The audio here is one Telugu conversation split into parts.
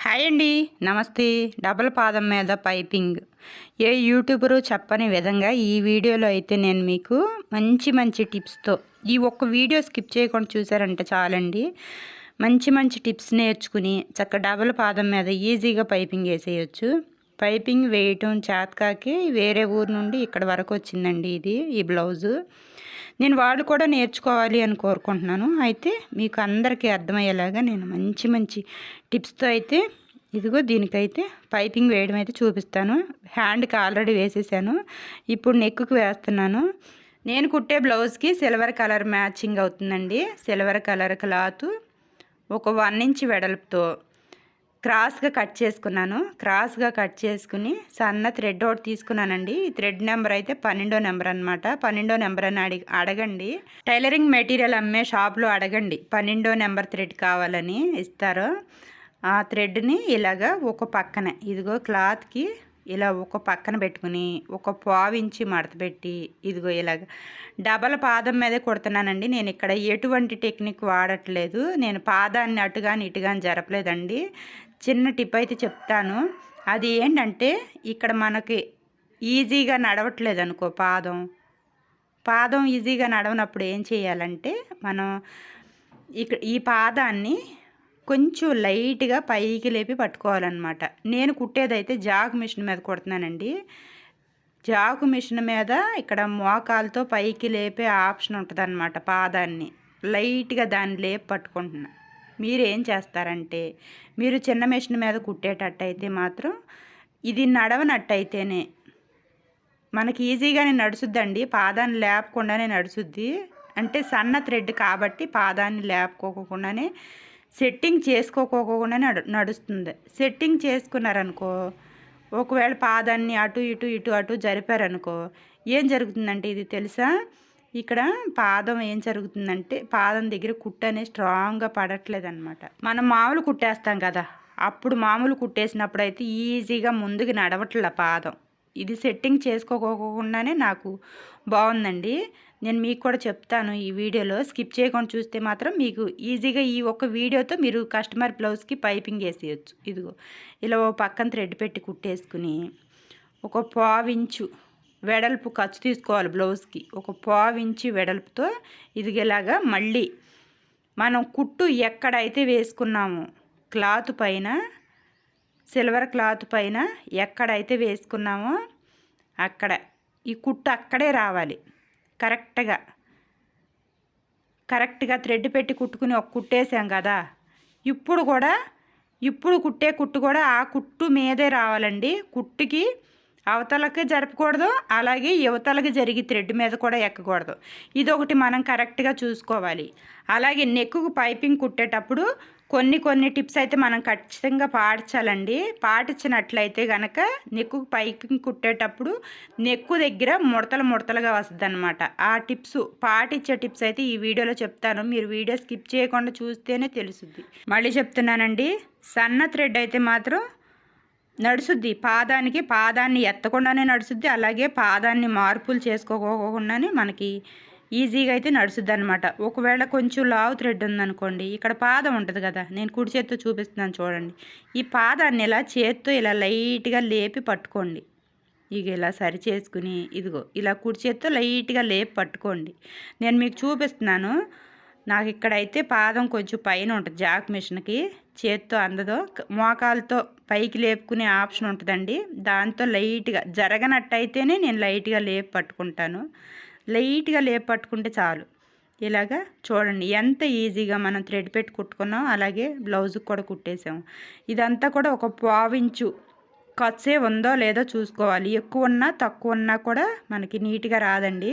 హాయ్ అండి, నమస్తే. డబల్ పాదం మీద పైపింగ్ ఏ యూట్యూబరు చెప్పని విధంగా ఈ వీడియోలో అయితే నేను మీకు మంచి మంచి టిప్స్తో ఈ ఒక్క వీడియో స్కిప్ చేయకుండా చూసారంటే చాలండి. మంచి మంచి టిప్స్ నేర్చుకుని డబల్ పాదం మీద ఈజీగా పైపింగ్ వేసేయచ్చు. పైపింగ్ వేయటం చేతకాకి వేరే ఊరు నుండి ఇక్కడ వరకు వచ్చిందండి ఈ బ్లౌజు. నేను వాళ్ళు కూడా నేర్చుకోవాలి అని కోరుకుంటున్నాను. అయితే మీకు అందరికీ అర్థమయ్యేలాగా నేను మంచి మంచి టిప్స్తో అయితే ఇదిగో దీనికైతే పైపింగ్ వేయడం అయితే చూపిస్తాను. హ్యాండ్కి ఆల్రెడీ వేసేసాను, ఇప్పుడు నెక్కు వేస్తున్నాను. నేను కుట్టే బ్లౌజ్కి సిల్వర్ కలర్ మ్యాచింగ్ అవుతుందండి. సిల్వర్ కలర్ క్లాత్ ఒక 1 ఇంచ్ వెడల్పుతో క్రాస్గా కట్ చేసుకున్నాను. క్రాస్గా కట్ చేసుకుని సన్న థ్రెడ్ ఒకటి తీసుకున్నానండి. ఈ థ్రెడ్ నెంబర్ అయితే 12వ నెంబర్ అనమాట. 12వ నెంబర్ అని అడగండి. టైలరింగ్ మెటీరియల్ అమ్మే షాప్లో అడగండి, 12వ నెంబర్ థ్రెడ్ కావాలని ఇస్తారు. ఆ థ్రెడ్ని ఇలాగా ఒక పక్కన ఇదిగో క్లాత్కి ఇలా ఒక పక్కన పెట్టుకుని ఒక 1/4 ఇంచ్ మడత పెట్టి ఇదిగో ఇలాగ డబల్ పాదం మీదే కుడుతున్నానండి. నేను ఇక్కడ ఎటువంటి టెక్నిక్ వాడట్లేదు. నేను పాదాన్ని అటుగాని ఇటుగాని జరపలేదండి. చిన్న టిప్ అయితే చెప్తాను. అది ఏంటంటే ఇక్కడ మనకి ఈజీగా నడవట్లేదు అనుకో, పాదం ఈజీగా నడవనప్పుడు ఏం చేయాలంటే మనం ఈ పాదాన్ని కొంచెం లైట్గా పైకి లేపి పట్టుకోవాలన్నమాట. నేను కుట్టేదైతే జాకు మిషన్ మీద కుడుతున్నానండి. జాకు మిషన్ మీద ఇక్కడ మోకాలతో పైకి లేపే ఆప్షన్ ఉంటుంది అన్నమాట. పాదాన్ని లైట్గా దాన్ని లేపి పట్టుకుంటున్నా. మీరు ఏం చేస్తారంటే మీరు చిన్న మిషన్ మీద కుట్టేటట్టయితే మాత్రం ఇది నడవనట్టయితేనే మనకి ఈజీగానే నడుచుద్దండి. పాదాన్ని లేపకుండానే నడుచుద్ది. అంటే సన్న థ్రెడ్ కాబట్టి పాదాన్ని లేపుకోకుండానే సెట్టింగ్ చేసుకోకోకుండానే నడుస్తుంది. సెట్టింగ్ చేసుకున్నారనుకో, ఒకవేళ పాదాన్ని ఇటు అటు జరిపారనుకో ఏం జరుగుతుందంటే ఇది తెలుసా, ఇక్కడ పాదం ఏం జరుగుతుందంటే పాదం దగ్గర కుట్టు అనేది స్ట్రాంగ్గా పడట్లేదు అనమాట. మనం మామూలు కుట్టేస్తాం కదా, అప్పుడు మామూలు కుట్టేసినప్పుడు అయితే ఈజీగా ముందుకు నడవట్లే పాదం. ఇది సెట్టింగ్ చేసుకోకోకుండానే నాకు బాగుందండి. నేను మీకు కూడా చెప్తాను ఈ వీడియోలో. స్కిప్ చేయకుండా చూస్తే మాత్రం మీకు ఈజీగా ఈ ఒక్క వీడియోతో మీరు కస్టమర్ బ్లౌజ్కి పైపింగ్ వేసేయచ్చు. ఇదిగో ఇలా ఓ పక్కన థ్రెడ్ పెట్టి కుట్టేసుకుని ఒక 1/4 ఇంచు వెడల్పు ఖర్చు తీసుకోవాలి బ్లౌజ్కి. ఒక 1/4 ఇంచు వెడల్పుతో ఇదిగేలాగా మళ్ళీ మనం కుట్టు ఎక్కడైతే వేసుకున్నామో క్లాత్ పైన, సిల్వర్ క్లాత్ పైన ఎక్కడైతే వేసుకున్నామో అక్కడ ఈ కుట్టు అక్కడే రావాలి. కరెక్ట్గా థ్రెడ్ పెట్టి కుట్టుకుని ఒక కుట్టేసాం కదా, ఇప్పుడు కుట్టే కుట్టు కూడా ఆ కుట్టు మీదే రావాలండి. కుట్టుకి అవతలకి జరపకూడదు, అలాగే యువతలకి జరిగి థ్రెడ్ మీద కూడా ఎక్కకూడదు. ఇదొకటి మనం కరెక్ట్గా చూసుకోవాలి. అలాగే నెక్కుకు పైపింగ్ కుట్టేటప్పుడు కొన్ని టిప్స్ అయితే మనం ఖచ్చితంగా పాటించాలండి. పాటించినట్లయితే కనుక నెక్కుకు పైపింగ్ కుట్టేటప్పుడు నెక్కు దగ్గర ముడతలుగా వస్తుంది అనమాట. ఆ టిప్స్ పాటించే టిప్స్ అయితే ఈ వీడియోలో చెప్తాను. మీరు వీడియో స్కిప్ చేయకుండా చూస్తేనే తెలుస్తుంది. మళ్ళీ చెప్తున్నానండి, సన్న థ్రెడ్ అయితే మాత్రం నడుచుద్ది. పాదాన్ని ఎత్తకుండానే నడుచుద్ది. అలాగే పాదాన్ని మార్పులు చేసుకోకుండానే మనకి ఈజీగా అయితే నడుచుద్ది అనమాట. ఒకవేళ కొంచెం లావు థ్రెడ్ ఉందనుకోండి, ఇక్కడ పాదం ఉంటుంది కదా, నేను కుడి చేత్తో చూపిస్తున్నాను చూడండి. ఈ పాదాన్ని ఇలా చేత్తో ఇలా లైట్గా లేపి పట్టుకోండి. ఇక ఇలా సరి చేసుకుని ఇదిగో ఇలా కుడి చేత్తో లైట్గా లేపి పట్టుకోండి. నేను మీకు చూపిస్తున్నాను. నాకు ఇక్కడైతే పాదం కొంచెం పైన ఉంటుంది. జాక్ మిషన్కి చేత్తో అందదో, మోకాలతో పైకి లేపుకునే ఆప్షన్ ఉంటుందండి. దాంతో లైట్గా జరగనట్టయితేనే నేను లైట్గా లేపి పట్టుకుంటాను. లైట్గా లేపి పట్టుకుంటే చాలు. ఇలాగా చూడండి ఎంత ఈజీగా మనం థ్రెడ్ పెట్టి కుట్టుకున్నాం. అలాగే బ్లౌజ్కి కూడా కుట్టేసాము. ఇదంతా కూడా ఒక 1/4 ఇంచు ఖర్చే ఉందో లేదో చూసుకోవాలి. ఎక్కువ ఉన్నా తక్కువ ఉన్నా కూడా మనకి నీట్గా రాదండి.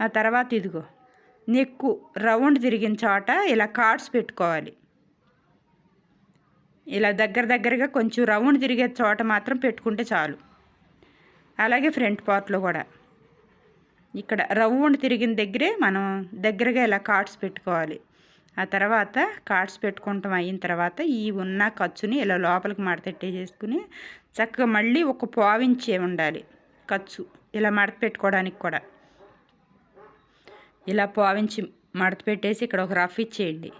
ఆ తర్వాత ఇదిగో నెక్కు రౌండ్ తిరిగిన చోట ఇలా కార్డ్స్ పెట్టుకోవాలి. ఇలా దగ్గరగా కొంచెం రౌండ్ తిరిగే చోట మాత్రం పెట్టుకుంటే చాలు. అలాగే ఫ్రంట్ పార్ట్లో కూడా ఇక్కడ రౌండ్ తిరిగిన దగ్గరే మనం దగ్గరగా ఇలా కార్డ్స్ పెట్టుకోవాలి. ఆ తర్వాత కార్డ్స్ పెట్టుకుంటాం అయిన తర్వాత ఈ ఉన్న ఖర్చుని ఇలా లోపలికి మడతెట్టేసుకుని చక్కగా మళ్ళీ ఒక 1/4 ఇంచే ఉండాలి ఖర్చు ఇలా మడత పెట్టుకోవడానికి కూడా. ఇలా 1/4 ఇంచు మడత పెట్టేసి ఇక్కడ ఒక రఫ్ ఇచ్చేయండి.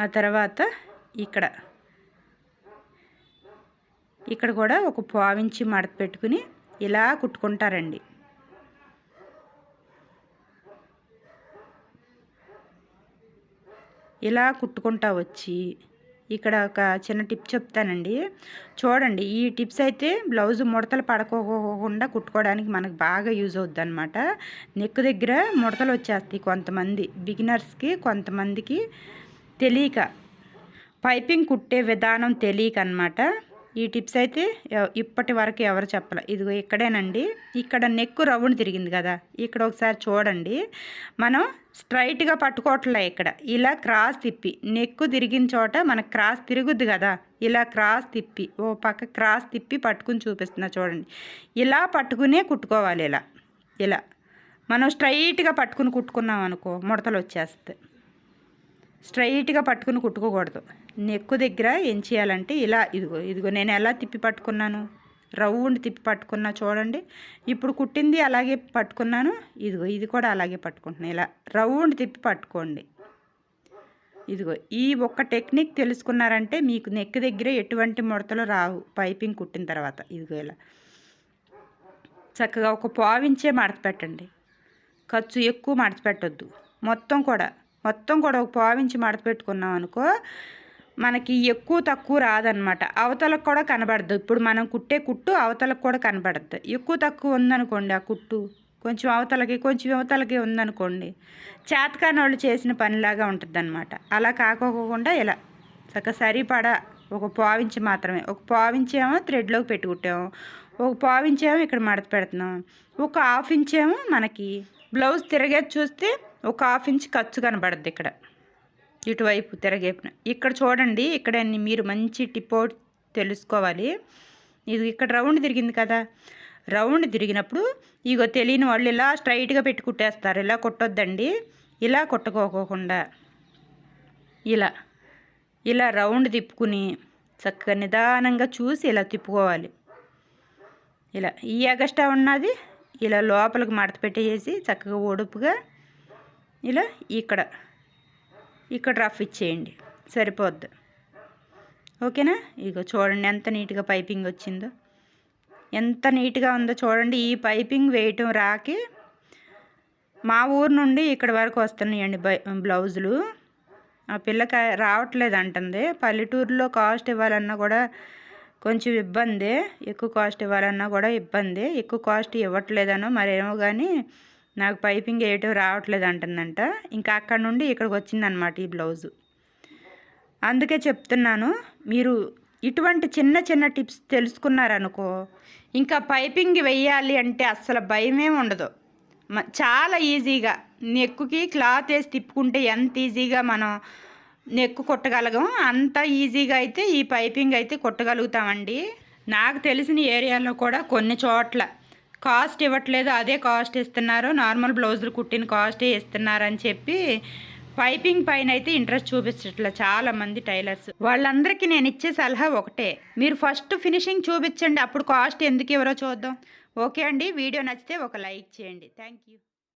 ఆ తర్వాత ఇక్కడ ఇక్కడ కూడా ఒక పావించి మడత పెట్టుకుని ఇలా కుట్టుకుంటారండి. ఇలా కుట్టుకుంటా వచ్చి ఇక్కడ ఒక చిన్న టిప్ చెప్తానండి, చూడండి. ఈ టిప్స్ అయితే బ్లౌజ్ ముడతలు పడుకోకుండా కుట్టుకోవడానికి మనకు బాగా యూజ్ అవుద్ది అనమాట. నెక్ దగ్గర ముడతలు వచ్చేస్తాయి కొంతమంది బిగినర్స్కి, కొంతమందికి తెలియక, పైపింగ్ కుట్టే విధానం తెలియక అనమాట. ఈ టిప్స్ అయితే ఇప్పటి వరకు ఎవరు చెప్పలే. ఇదిగో ఇక్కడేనండి, ఇక్కడ నెక్ రౌండ్ తిరిగింది కదా, ఇక్కడ ఒకసారి చూడండి. మనం స్ట్రైట్గా పట్టుకోవట్లే, ఇక్కడ ఇలా క్రాస్ తిప్పి, నెక్ తిరిగిన చోట మనకు క్రాస్ తిరుగుద్ది కదా, ఇలా క్రాస్ తిప్పి ఓ పక్క క్రాస్ తిప్పి పట్టుకుని చూపిస్తున్నా చూడండి. ఇలా పట్టుకునే కుట్టుకోవాలి. ఇలా మనం స్ట్రైట్గా పట్టుకుని కుట్టుకున్నాం అనుకో ముడతలు వచ్చేస్తాయి. స్ట్రైట్గా పట్టుకుని కుట్టుకోకూడదు. నెక్కు దగ్గర ఏం చేయాలంటే ఇలా ఇదిగో నేను ఎలా తిప్పి పట్టుకున్నాను, రౌండ్ తిప్పి పట్టుకున్నా చూడండి. ఇప్పుడు కుట్టింది అలాగే పట్టుకున్నాను, ఇదిగో ఇది కూడా అలాగే పట్టుకుంటున్నాను. ఇలా రౌండ్ తిప్పి పట్టుకోండి. ఇదిగో ఈ ఒక్క టెక్నిక్ తెలుసుకున్నారంటే మీకు నెక్ దగ్గర ఎటువంటి ముడతలు రావు పైపింగ్ కుట్టిన తర్వాత. ఇదిగో ఇలా చక్కగా ఒక పావించే మడత పెట్టండి. ఖర్చు ఎక్కువ మడత పెట్టొద్దు. మొత్తం కూడా ఒక పావించి మడత పెట్టుకున్నాం అనుకో మనకి ఎక్కువ తక్కువ రాదనమాట. అవతలకు కూడా కనబడదు. ఇప్పుడు మనం కుట్టే కుట్టు అవతలకు కూడా కనబడద్దు. ఎక్కువ తక్కువ ఉందనుకోండి ఆ కుట్టు, కొంచెం అవతలకి ఉందనుకోండి, చేతకాని వాళ్ళు చేసిన పనిలాగా ఉంటుంది అనమాట. అలా కాకోకుండా ఇలా చక్కగా సరిపడా ఒక పావించి మాత్రమే, ఒక పావించేమో థ్రెడ్లోకి పెట్టుకుంటాము, ఒక పావించేమో ఇక్కడ మడత పెడుతున్నాం, ఒక హాఫ్ ఇంచేమో మనకి బ్లౌజ్ తిరగేది చూస్తే ఒక హాఫ్ ఇంచ్ ఖర్చు కనబడుద్ది ఇక్కడ ఇటువైపు తిరగేపున. ఇక్కడ చూడండి, ఇక్కడ మీరు మంచి టిప్ తెలుసుకోవాలి. ఇది ఇక్కడ రౌండ్ తిరిగింది కదా, రౌండ్ తిరిగినప్పుడు ఇగో తెలియని వాళ్ళు ఇలా స్ట్రైట్గా పెట్టి కుట్టేస్తారు. ఇలా కుట్టొద్దండి, ఇలా కుట్టుకోకుండా ఇలా రౌండ్ తిప్పుకుని చక్కగా నిదానంగా చూసి ఇలా తిప్పుకోవాలి. ఇలా ఈ ఎగస్ట్రా ఉన్నది ఇలా లోపలికి మడత పెట్టేసి చక్కగా ఒడుపుగా ఇలా ఇక్కడ రఫ్ ఇచ్చేయండి, సరిపోద్ది. ఓకేనా? ఇగో చూడండి ఎంత నీట్గా పైపింగ్ వచ్చిందో, ఎంత నీట్గా ఉందో చూడండి. ఈ పైపింగ్ వేయటం రాకి మా ఊరు నుండి ఇక్కడ వరకు వస్తున్నాయండి బ్లౌజులు. ఆ పిల్లకి రావట్లేదు అంటుంది. పల్లెటూరులో కాస్ట్ ఇవ్వాలన్నా కూడా కొంచెం ఇబ్బంది, ఎక్కువ కాస్ట్ ఇవ్వాలన్నా కూడా ఇబ్బంది. ఎక్కువ కాస్ట్ ఇవ్వట్లేదనో మరేమో కానీ నాకు పైపింగ్ వేయటం రావట్లేదు అంటుందంట. ఇంకా అక్కడ నుండి ఇక్కడికి వచ్చిందనమాట ఈ బ్లౌజు. అందుకే చెప్తున్నాను, మీరు ఇటువంటి చిన్న టిప్స్ తెలుసుకున్నారనుకో ఇంకా పైపింగ్ వెయ్యాలి అంటే అస్సలు భయమే ఉండదు. చాలా ఈజీగా నెక్కుకి క్లాత్ వేసి తిప్పుకుంటే ఎంత ఈజీగా మనం నెక్కు కుట్టగలగం అంత ఈజీగా అయితే ఈ పైపింగ్ అయితే కుట్టగలుగుతామండి. నాకు తెలిసిన ఏరియాలో కూడా కొన్ని చోట్ల కాస్ట్ ఇవ్వట్లేదు, అదే కాస్ట్ ఇస్తున్నారు, నార్మల్ బ్లౌజులు కుట్టిన కాస్టే ఇస్తున్నారని చెప్పి పైపింగ్ పైన అయితే ఇంట్రెస్ట్ చూపించట్లేదు చాలామంది టైలర్స్. వాళ్ళందరికీ నేను ఇచ్చే సలహా ఒకటే, మీరు ఫస్ట్ ఫినిషింగ్ చూపించండి, అప్పుడు కాస్ట్ ఎందుకు ఎవరో చూద్దాం. ఓకే అండి, వీడియో నచ్చితే ఒక లైక్ చేయండి. Thank you.